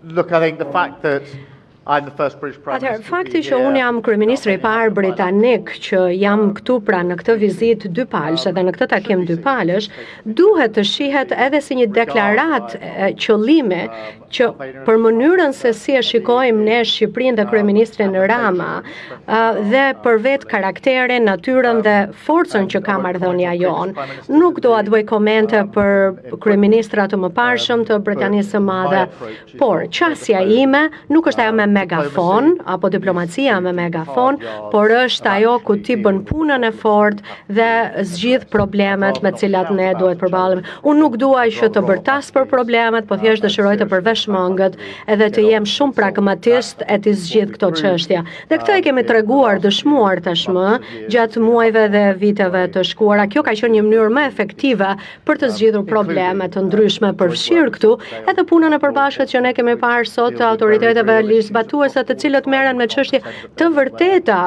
Look, I think the fact that I'm the first British Prime Atëherë, Minister fakti që unë jam kryeministri I parë britanik që jam këtu pra në këtë vizitë dypalësh edhe në këtë takim dypalësh, duhet të shihet edhe si një deklarat qëllimi që për mënyrën se si e shikojmë ne Shqipërinë dhe kryeministrin Rama dhe për vetë karakterin, natyrën dhe forcën që ka marrëdhënia jonë. Nuk do të bëj komente për kryeministrat të mëparshëm të Britanisë së Madhe, por qasja ime nuk është ajo me megafon apo diplomacia me megafon, por është ajo ku ti bën punën e fortë dhe zgjidh problemet me të cilat ne duhet përballemi. Unë nuk duaj që të bërtas për problemet, po thjesht dëshiroj të përvesh mangët edhe të jem shumë pragmatist e të zgjidh këto çështja. Dhe këtë e kemi treguar, dëshmuar tashmë gjatë muajve dhe viteve të shkuara. Kjo ka qenë një mënyrë më efektive për të zgjidhur probleme të ndryshme përfshirë këtu, edhe punën e përbashkët që ne kemi parë sot të autoriteteve lisbatuese të cilët merren me çështje të vërteta